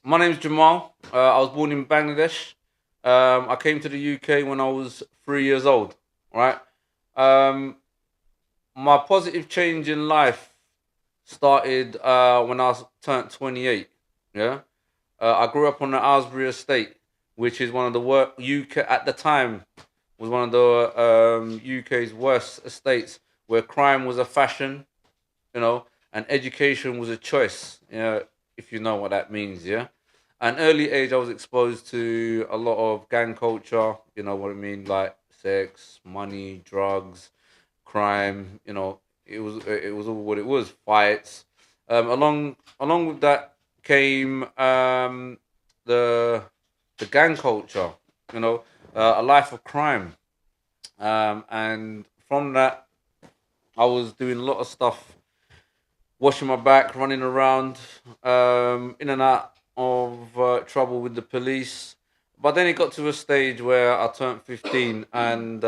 My name's Jamal. I was born in Bangladesh. I came to the UK when I was 3 years old. Right. Um, my positive change in life started when turned 28. Yeah. I grew up on the Aylesbury estate, which is one of the UK at the time was one of the UK's worst estates, where crime was a fashion, and education was a choice. If you know what that means, yeah. At an early age, I was exposed to a lot of gang culture. You know what I mean, like sex, money, drugs, crime. It was all what it was. Fights. Along with that came the the gang culture. A life of crime. And from that, I was doing a lot of stuff, washing my back, running around, in and out of trouble with the police. But then it got to a stage where I turned 15, and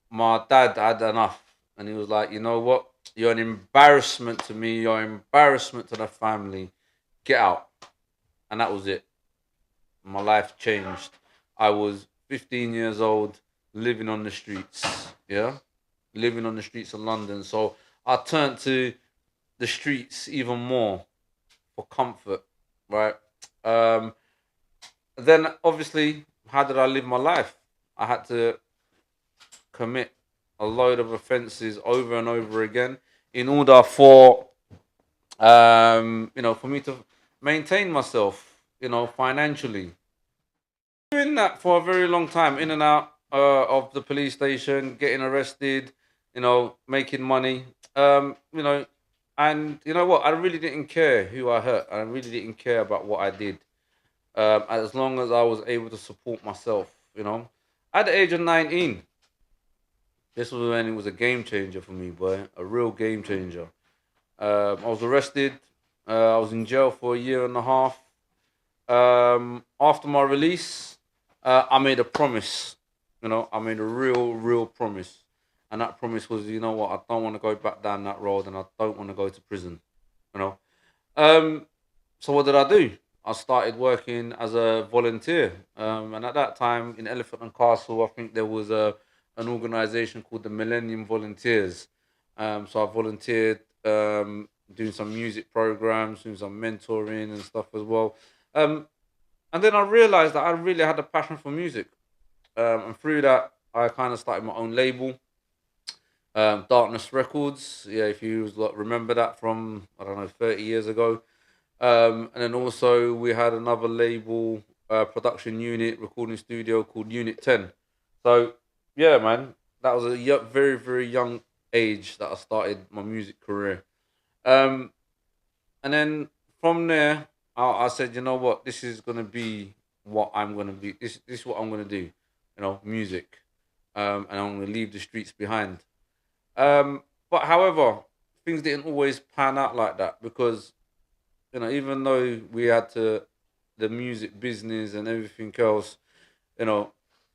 my dad had enough. And he was like, you know what? You're an embarrassment to me. You're an embarrassment to the family. Get out. And that was it. My life changed. I was 15 years old, living on the streets. Yeah. Living on the streets of London. So I turned to the streets even more for comfort, right? Um, then obviously, how did I live my life? I had to commit a load of offences over and over again in order for me to maintain myself, financially. Doing that for a very long time, in and out of the police station, getting arrested, making money, and you know what? I really didn't care who I hurt. I really didn't care about what I did, as long as I was able to support myself. At the age of 19, this was when it was a game changer for me, boy, a real game changer. I was arrested. I was in jail for a year and a half. After my release, I made a promise. I made a real promise, and that promise was, you know what, I don't want to go back down that road, and I don't want to go to prison. You know. Um, so what did I do? I started working as a volunteer, and at that time in Elephant and Castle, I think there was an organisation called the Millennium Volunteers. So I volunteered, doing some music programs, doing some mentoring and stuff as well. Um, and then I realized that I really had a passion for music. And through that, I kind of started my own label, Darkness Records. Yeah, if you remember that from, I don't know, 30 years ago. And then also we had another label, production unit, recording studio called Unit 10. So yeah, man, that was a very, very young age that I started my music career. Um, and then from there, I said, you know what, this is gonna be what I'm gonna be. This is what I'm gonna do. Music. And I'm gonna leave the streets behind. But however, things didn't always pan out like that, because even though we had to the music business and everything else, you know,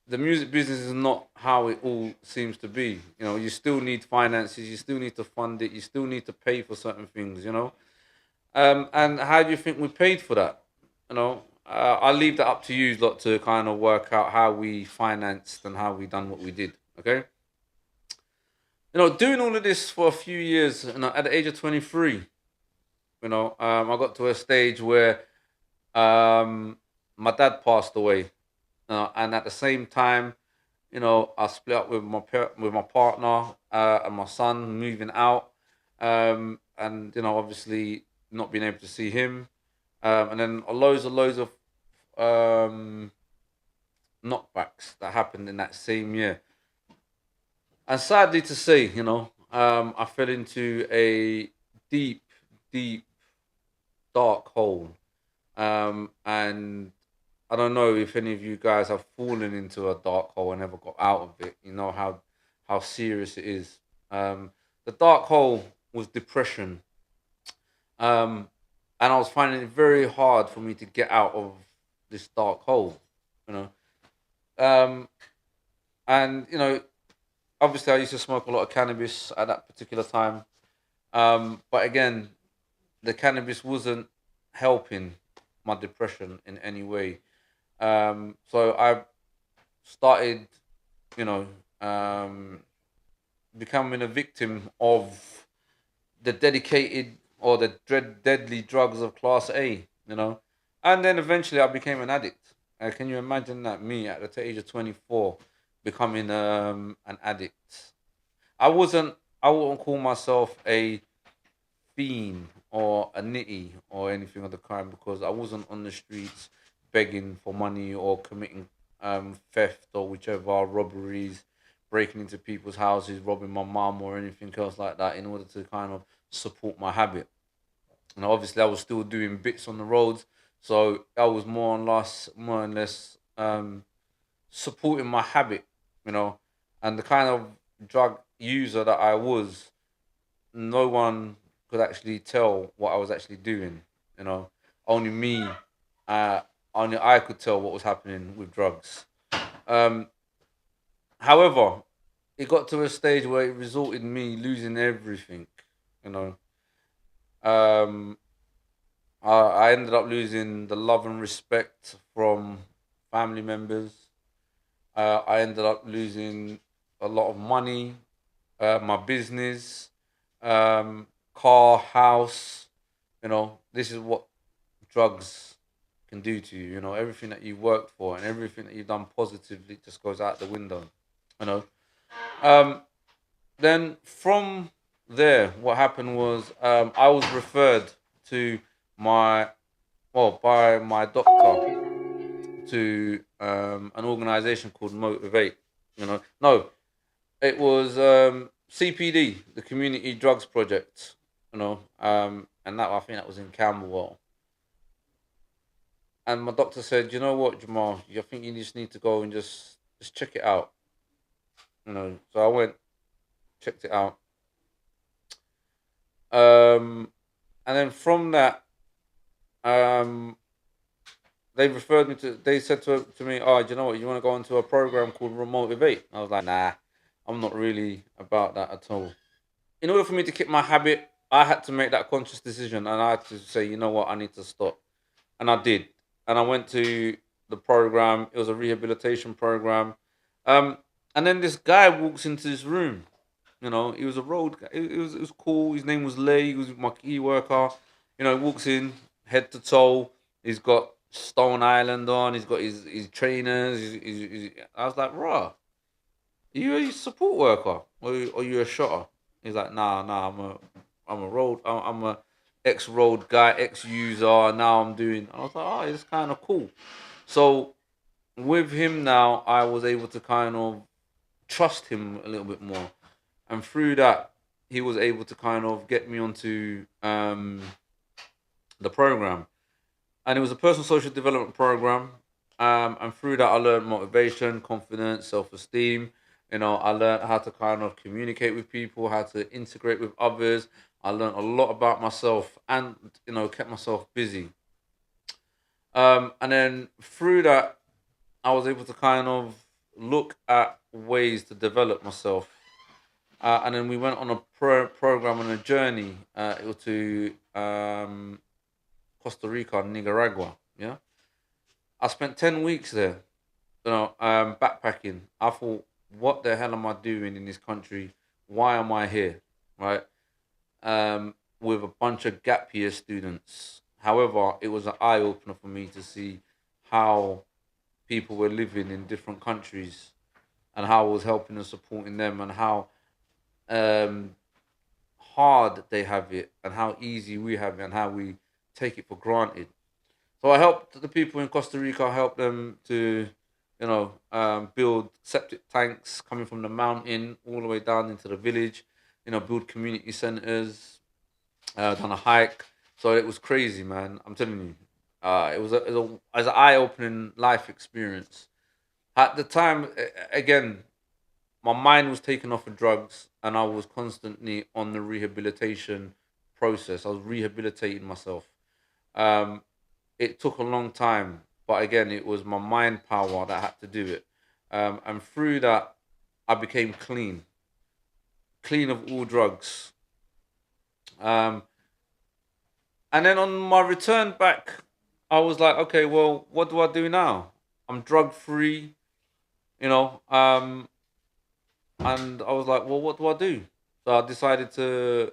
the music business is not how it all seems to be. You still need finances, you still need to fund it, you still need to pay for certain things. And how do you think we paid for that? I'll leave that up to you lot to kind of work out how we financed and how we done what we did. Okay. Doing all of this for a few years, at the age of 23, I got to a stage where my dad passed away, and at the same time, I split up with with my partner, and my son moving out, and obviously not being able to see him, and then loads of um, knockbacks that happened in that same year. And sadly to say, I fell into a deep, deep, dark hole. And I don't know if any of you guys have fallen into a dark hole and never got out of it. You know how serious it is. The dark hole was depression, um, and I was finding it very hard for me to get out of this dark hole. You know, um, and obviously I used to smoke a lot of cannabis at that particular time. But again, the cannabis wasn't. helping my depression in any way. So I started, you know, um, becoming a victim of the dedicated or the deadly drugs of class A, and then eventually I became an addict. Can you imagine that, me at the age of 24 becoming an addict? I wasn't. I wouldn't call myself a fiend or a nitty or anything of the kind because I wasn't on the streets begging for money or committing theft or whichever robberies, breaking into people's houses, robbing my mum or anything else like that in order to kind of support my habit. And obviously, I was still doing bits on the roads, so I was more and less supporting my habit, you know, and the kind of drug user that I was, no one could actually tell what I was actually doing. You know, only me, uh, only I could tell what was happening with drugs. Um, However, it got to a stage where it resulted in me losing everything. You know, um, I ended up losing the love and respect from family members. I ended up losing a lot of money, my business, car, house. This is what drugs can do to you. Everything that you worked for and everything that you've done positively just goes out the window. You know. Um, then from there, what happened was I was referred to my by my doctor to an organization called Motivate. No, it was CPD, the Community Drugs Project. And that, I think that was in Camberwell. And my doctor said, you know what, Jamal, I think you just need to go and just check it out. So I went, checked it out, and then from that, um, they referred me to. They said to me, "Oh, do you know what? You want to go into a program called Motivate?" I was like, "Nah, I'm not really about that at all." In order for me to keep my habit, I had to make that conscious decision, and I had to say, you know what, I need to stop, and I did, and I went to the program. It was a rehabilitation program, um, and then this guy walks into this room. He was a road guy. It was cool. His name was Lee. He was my key worker. He walks in head to toe. He's got Stone Island on. He's got his trainers. I was like, "Raw, you a support worker or you a shotter?" He's like, "Nah. I'm a road. I'm a ex road guy, ex user. Now I'm doing." I was like, "Oh, it's kind of cool." So with him now, I was able to kind of trust him a little bit more, and through that, he was able to kind of get me onto the program. And it was a personal social development program. And through that, I learned motivation, confidence, self esteem. I learned how to kind of communicate with people, how to integrate with others. I learned a lot about myself and, kept myself busy. And then through that, I was able to kind of look at ways to develop myself. And then we went on a program on a journey. It was to Costa Rica, Nicaragua. Yeah, I spent 10 weeks there. Backpacking. I thought, what the hell am I doing in this country? Why am I here? Right. With a bunch of gap year students. However, it was an eye opener for me to see how people were living in different countries and how I was helping and supporting them and how um, hard they have it and how easy we have it and how we take it for granted. So I helped the people in Costa Rica. I helped them to, build septic tanks coming from the mountain all the way down into the village. Build community centers. Done a hike. So it was crazy, man. I'm telling you, it was an eye-opening life experience. At the time, again, my mind was taken off of drugs and I was constantly on the rehabilitation process. I was rehabilitating myself. Um, it took a long time, but again, it was my mind power that had to do it. And through that, I became clean of all drugs. Um, And then on my return back, I was like, okay, well, what do I do now? I'm drug free, you know. And I was like, well, what do I do? So I decided to,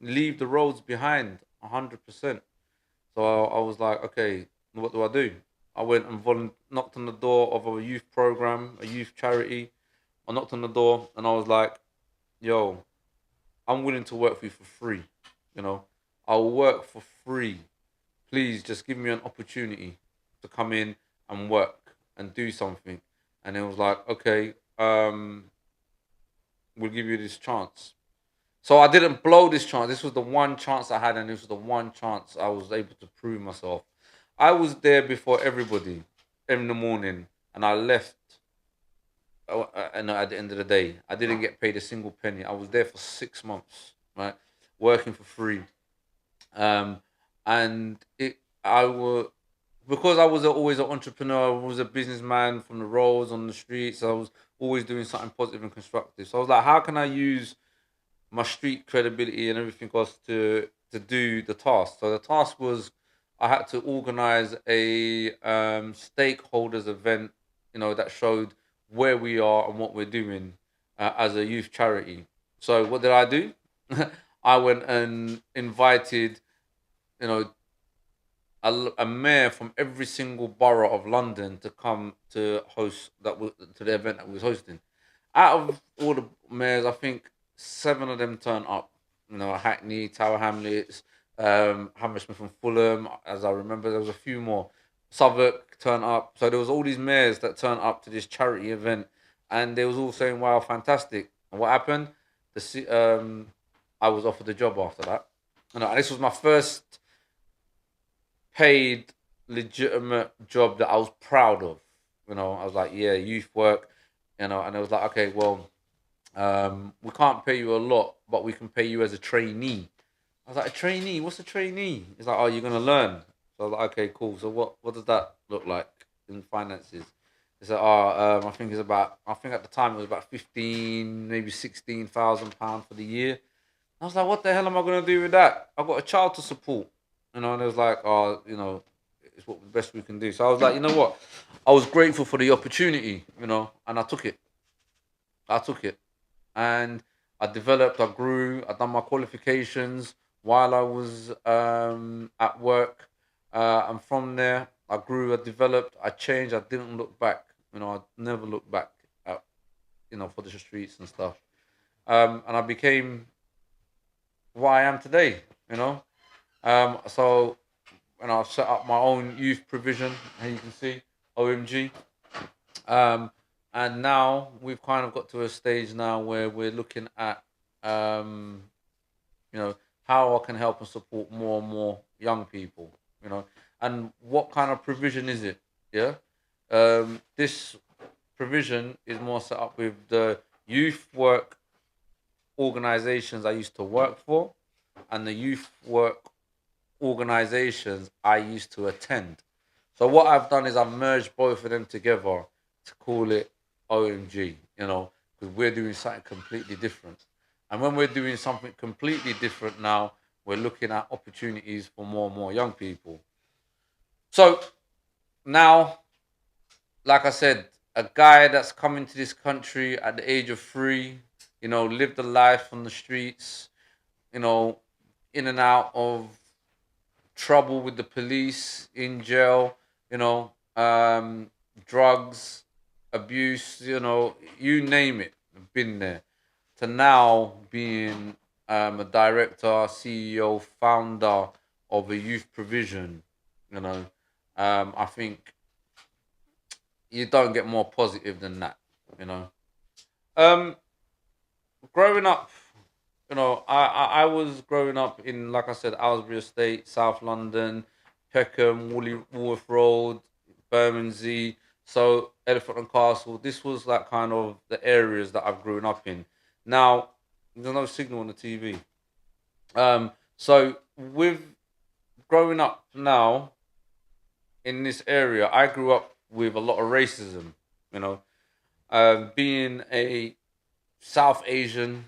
leave the roads behind 100%. So I was like, okay, what do I do? I went and knocked on the door of a youth program, a youth charity. I knocked on the door and I was like, yo, I'm willing to work for you for free. You know, I'll work for free. Please just give me an opportunity to come in and work and do something. And it was like, okay, we'll give you this chance. So I didn't blow this chance. This was the one chance I had, and this was the one chance I was able to prove myself. I was there before everybody in the morning, and I left. And at the end of the day, I didn't get paid a single penny. I was there for 6 months, right, working for free. Um, and I was because I was always an entrepreneur. I was a businessman from the roads on the streets. I was always doing something positive and constructive. So I was like, how can I use my street credibility and everything else to do the task. So the task was I had to organize a stakeholders event, that showed where we are and what we're doing as a youth charity. So what did I do? I went and invited, you know, a mayor from every single borough of London to come to host to the event that we was hosting. Out of all the mayors, I think 7 of them turned up. Hackney, Tower Hamlets, Hammersmith and Fulham. As I remember, there was a few more. Southwark turned up. So there was all these mayors that turned up to this charity event, and they was all saying, "Wow, fantastic!" And what happened? I was offered the job after that. And this was my first paid, legitimate job that I was proud of. I was like, yeah, youth work. And it was like, okay, well, we can't pay you a lot, but we can pay you as a trainee. I was like, a trainee? What's a trainee? It's like, oh, you're gonna learn. So I was like, okay, cool. So what does that look like in finances? It's like, I think I think at the time it was about 15, maybe £16,000 for the year. I was like, what the hell am I gonna do with that? I've got a child to support. And it was like, oh, it's what the best we can do. So I was like, you know what? I was grateful for the opportunity, and I took it. I took it. And I developed, I grew, I done my qualifications while I was at work. And from there, I grew, I developed, I changed, I didn't look back. I never looked back at, for the streets and stuff. And I became what I am today, you know. So, I've set up my own youth provision, as you can see, OMG. Um, and now we've kind of got to a stage now where we're looking at, um, how I can help and support more and more young people, and what kind of provision is it? Yeah. This provision is more set up with the youth work organizations I used to work for and the youth work organizations I used to attend. So what I've done is I've merged both of them together to call it OMG, because we're doing something completely different. And when we're doing something completely different now, we're looking at opportunities for more and more young people. So now, like I said, a guy that's coming to this country at the age of 3, lived a life on the streets, you know, in and out of trouble with the police, in jail, you know, drugs, abuse, you name it, I've been there. To now being a director, CEO, founder of a youth provision, I think you don't get more positive than that, you know. Um, Growing up, I was growing up in, like I said, Aylesbury Estate, South London, Peckham, Woolworth Road, Bermondsey, so Elephant and Castle. This was like kind of the areas that I've grown up in. Now, there's no signal on the TV. So with growing up now in this area, I grew up with a lot of racism. You know, being a South Asian,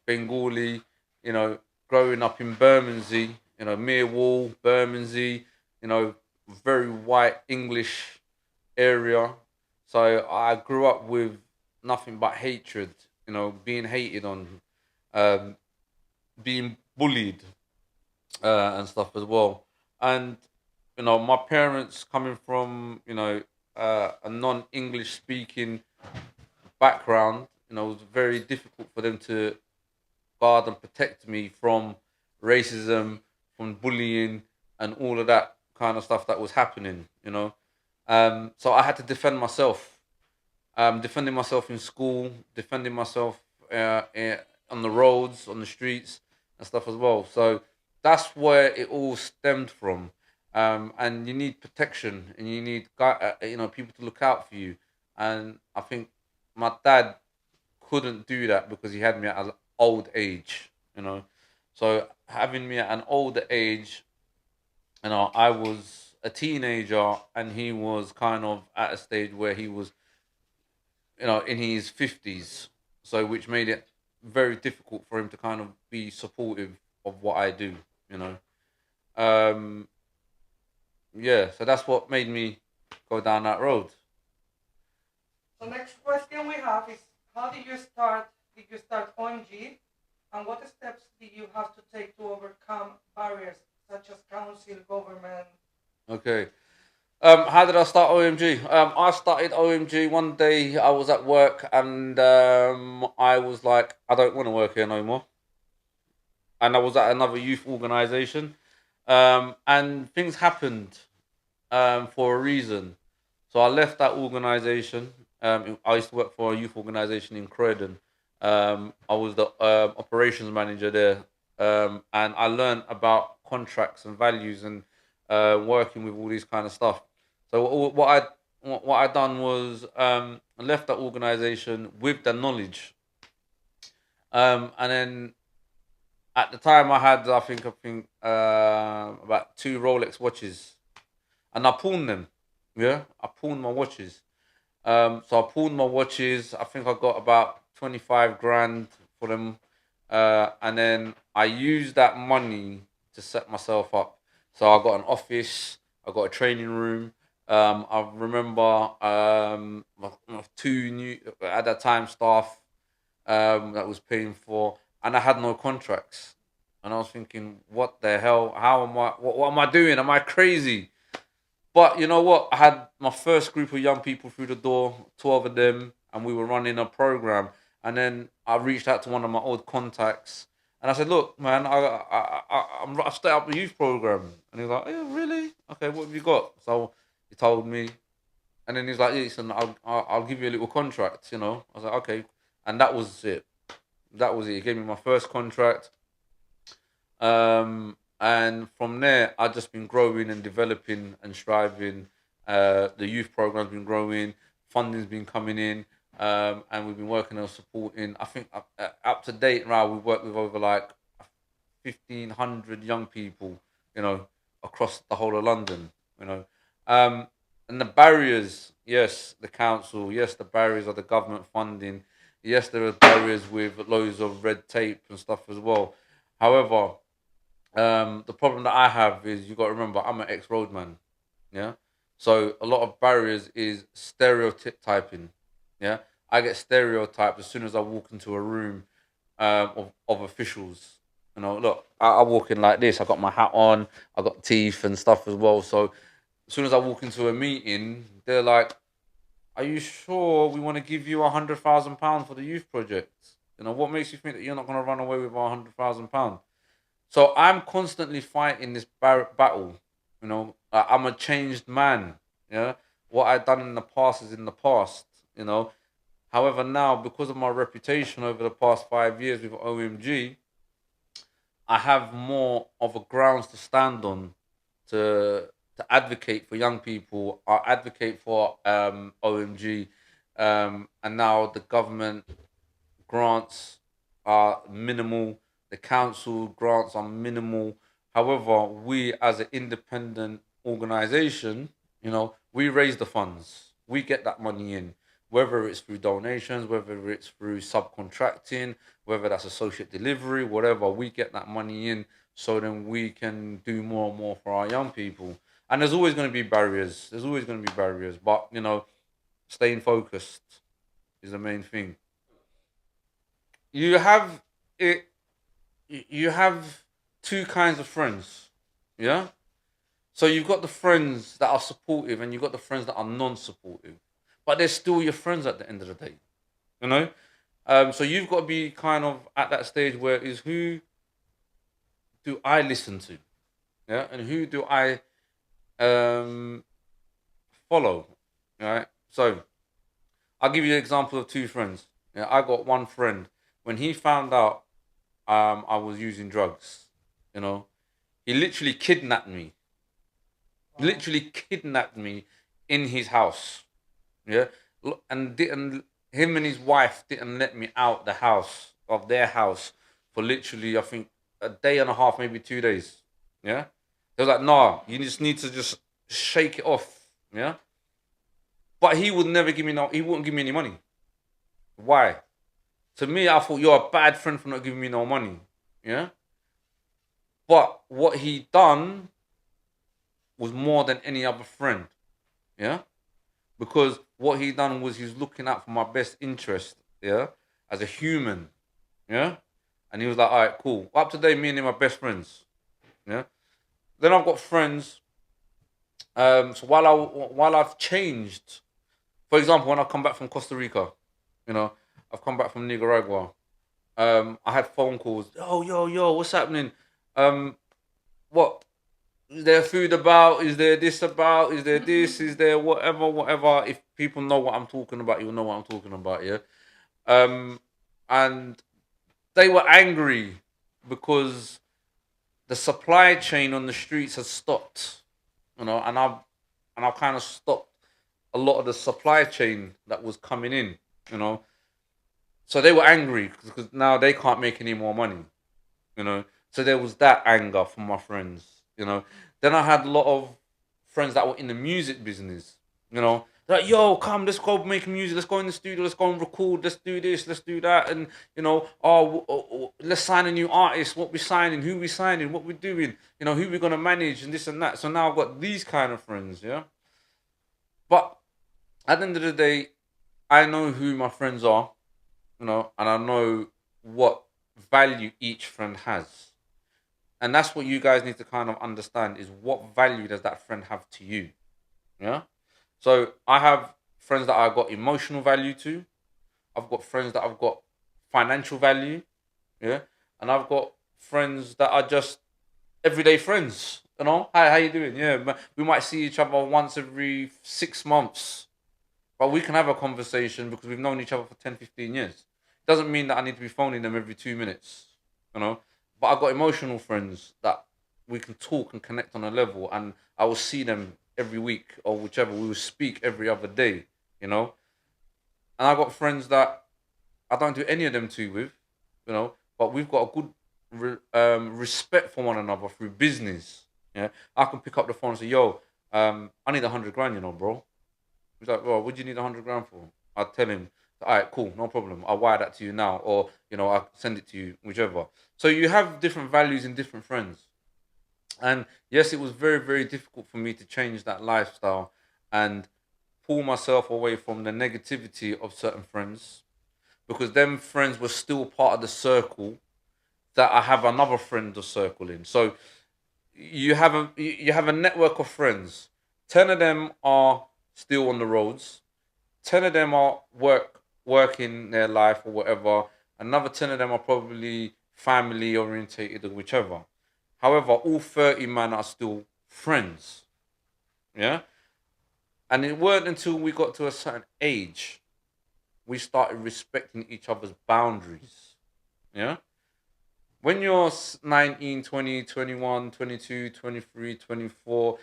Bengali, you know, growing up in Bermondsey, Millwall, Bermondsey, very white English area. So I grew up with nothing but hatred, being hated on, um, being bullied, and stuff as well. And my parents coming from a non-English speaking background, it was very difficult for them to guard and protect me from racism, from bullying, and all of that kind of stuff that was happening. So I had to defend myself, defending myself in school, defending myself on the roads, on the streets, and stuff as well. So that's where it all stemmed from. And you need protection, and you need people to look out for you. And I think my dad couldn't do that because he had me at an old age. So having me at an older age, I was a teenager, and he was kind of at a stage where he was in his 50s, so which made it very difficult for him to kind of be supportive of what I do, you know. Um, yeah, so that's what made me go down that road. So next question we have is how did you start OMG and what steps did you have to take to overcome barriers such as council, government? Okay. How did I start OMG? I started OMG one day. I was at work, and I was like, I don't want to work here no more. And I was at another youth organization, and things happened for a reason. So I left that organization. I used to work for a youth organization in Croydon. I was the operations manager there, and I learned about contracts and values and working with all these kind of stuff. So what I done was I left that organization with the knowledge, and then at the time I think about two Rolex watches, and I pawned them. Yeah, I pawned my watches. So I pawned my watches. I think I got about 25 grand for them, and then I used that money to set myself up. So I got an office. I got a training room. I remember my two new at that time staff that was paying for, and I had no contracts. And I was thinking, what the hell? How am I? What am I doing? Am I crazy? But you know what? I had my first group of young people through the door, 12 of them, and we were running a program. And then I reached out to one of my old contacts, and I said, "Look, man, I've started up a youth program." And he was like, "Yeah, really? Okay, what have you got?" So he told me, and then he's like, "Listen, I'll give you a little contract." I was like, "Okay," and that was it. That was it. He gave me my first contract. And from there, I've just been growing and developing and striving. The youth program's been growing, funding's been coming in, and we've been working on supporting. I think up to date now, we've worked with over like 1,500 young people, you know, across the whole of London, you know. Um, and the barriers, yes, the council, yes, the barriers of the government funding, yes, there are barriers with loads of red tape and stuff as well. However, the problem that I have is you got to remember I'm an ex roadman. Yeah. So a lot of barriers is stereotyping. Yeah. I get stereotyped as soon as I walk into a room of officials. Look, I walk in like this. I got my hat on. I got teeth and stuff as well. So as soon as I walk into a meeting, they're like, "Are you sure we want to give you £100,000 for the youth project? What makes you think that you're not going to run away with £100,000?" So I'm constantly fighting this battle. I'm a changed man. Yeah, what I've done in the past is in the past. You know. However, now because of my reputation over the past 5 years with OMG, I have more of a grounds to stand on to advocate for young people. I advocate for OMG, and now the government grants are minimal. The council grants are minimal. However, we as an independent organization, we raise the funds. We get that money in, whether it's through donations, whether it's through subcontracting, whether that's associate delivery, whatever. We get that money in so then we can do more and more for our young people. And there's always going to be barriers. There's always going to be barriers, but staying focused is the main thing. You have it. You have two kinds of friends. Yeah. So you've got the friends that are supportive, and you've got the friends that are non-supportive, but they're still your friends at the end of the day. You know. So you've got to be kind of at that stage where is who do I listen to? Yeah, and who do I um follow? Right. So I'll give you an example of two friends. Yeah, I got one friend when he found out I was using drugs. You know, he literally kidnapped me. Wow. Literally kidnapped me in his house. Yeah, and didn't him and his wife didn't let me out the house of their house for literally I think a day and a half, maybe 2 days. Yeah, they was like, "Nah, you just need to just shake it off." Yeah, but he would never give me no. He wouldn't give me any money. Why? To me, I thought you're a bad friend for not giving me no money. Yeah, but what he done was more than any other friend. Yeah, because what he done was he's looking out for my best interest. Yeah, as a human. Yeah, and he was like, "All right, cool. Up to date, me and him are best friends." Yeah. Then I've got friends. So while I've changed, for example, when I come back from Costa Rica, you know, I've come back from Nicaragua. I had phone calls. Oh, yo, what's happening? Um, what is there food about? Is there this about? Is there this? Is there whatever, whatever? If people know what I'm talking about, you'll know what I'm talking about. Yeah. Um, and they were angry because the supply chain on the streets has stopped. And I've kind of stopped a lot of the supply chain that was coming in. You know, so they were angry because now they can't make any more money. You know, so there was that anger from my friends. Then I had a lot of friends that were in the music business. Like, yo, come, let's go make music, let's go in the studio, let's go and record, let's do this, let's do that, and let's sign a new artist, what we signing, who we signing, what we doing, who we gonna manage, and this and that. So now I've got these kind of friends, yeah. But at the end of the day, I know who my friends are, and I know what value each friend has. And that's what you guys need to kind of understand is what value does that friend have to you? Yeah. So I have friends that I got emotional value to. I've got friends that I've got financial value. Yeah. And I've got friends that are just everyday friends. Hi, how you doing? Yeah, we might see each other once every 6 months, but we can have a conversation because we've known each other for 10, 15 years. Doesn't mean that I need to be phoning them every 2 minutes, you know. But I've got emotional friends that we can talk and connect on a level, and I will see them every week or whichever. We will speak every other day, you know. And I've got friends that I don't do any of them two with, but we've got a good respect for one another through business. Yeah, I can pick up the phone and say, "Yo, I need 100 grand, bro." He's like, "Well, what do you need 100 grand for?" I'll tell him, "All right, cool, no problem. I'll wire that to you now, or I'll send it to you, whichever." So you have different values in different friends, and yes, it was very, very difficult for me to change that lifestyle and pull myself away from the negativity of certain friends because them friends were still part of the circle that I have another friend to circle in. So you have a network of friends. 10 of them are still on the roads. 10 of them are working their life or whatever. Another 10 of them are probably family orientated or whichever. However, all 30 men are still friends. Yeah. And it weren't until we got to a certain age we started respecting each other's boundaries. Yeah. When you're 19, 20, 21, 22, 23, 24,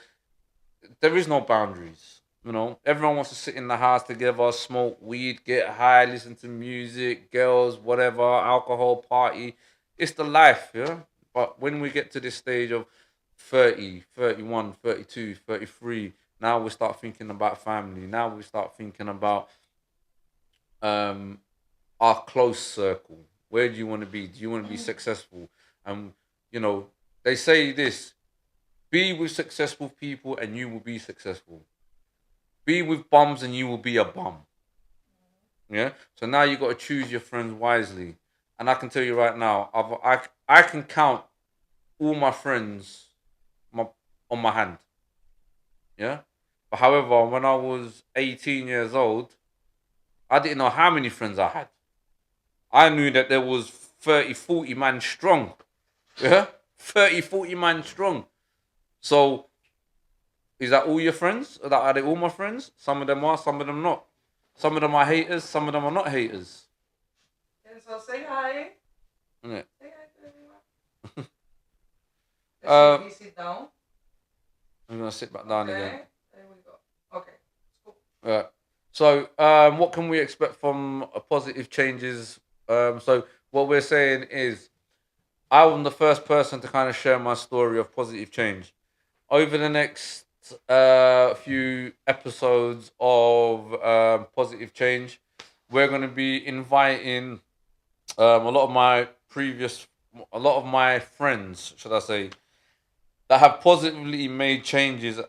there is no boundaries. Everyone wants to sit in the house together, smoke weed, get high, listen to music, girls, whatever, alcohol, party. It's the life, yeah. But when we get to this stage of 30, 31, 32, 33, now we start thinking about family. Now we start thinking about um, our close circle. Where do you want to be? Do you want to be successful? And you know, They say this: be with successful people, and you will be successful. Be with bums, and you will be a bum. Yeah. So now you got to choose your friends wisely. And I can tell you right now, I can count all my friends my, on my hand. Yeah. But however, when I was 18 years old, I didn't know how many friends I had. I knew that there was 30, 40 man strong. Yeah. 30, 40 man strong. So is that all your friends? Are they all my friends? Some of them are, some of them not. Some of them are haters, some of them are not haters. And so say hi. Innit? Say hi to everyone. Uh, Let's see, sit down. I'm gonna sit back down again. Okay. There we go. Okay. Cool. Right. So, what can we expect from positive changes? So what we're saying is, I'm the first person to kind of share my story of positive change. Over the next few episodes of positive change, we're going to be inviting a lot of my friends, should I say, that have positively made changes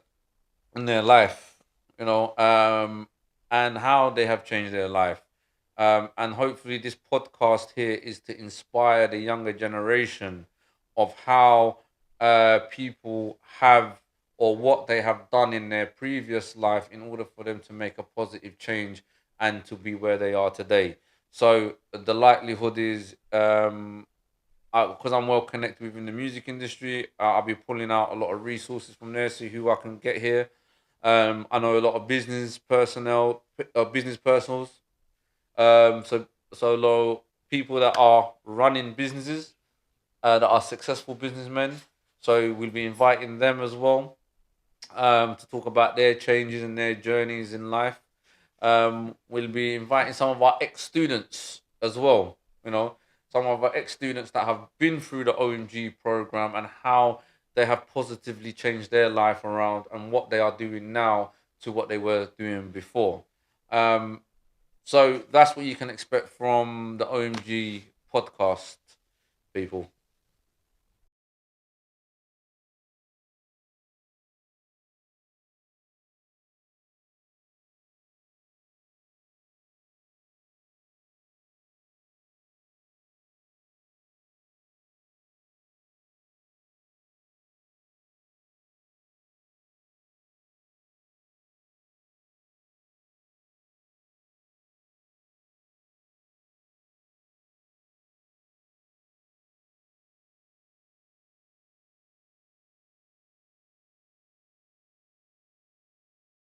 in their life, you know, and how they have changed their life. And hopefully, this podcast here is to inspire the younger generation of how people have or what they have done in their previous life in order for them to make a positive change and to be where they are today. So the likelihood is, because I'm well connected within the music industry, I'll be pulling out a lot of resources from there, see who I can get here. I know a lot of business personals. So people that are running businesses, that are successful businessmen. So we'll be inviting them as well, to talk about their changes and their journeys in life. We'll be inviting some of our ex students as well. You know, some of our ex students that have been through the OMG program and how they have positively changed their life around and what they are doing now to what they were doing before. Um, so that's what you can expect from the OMG podcast, people.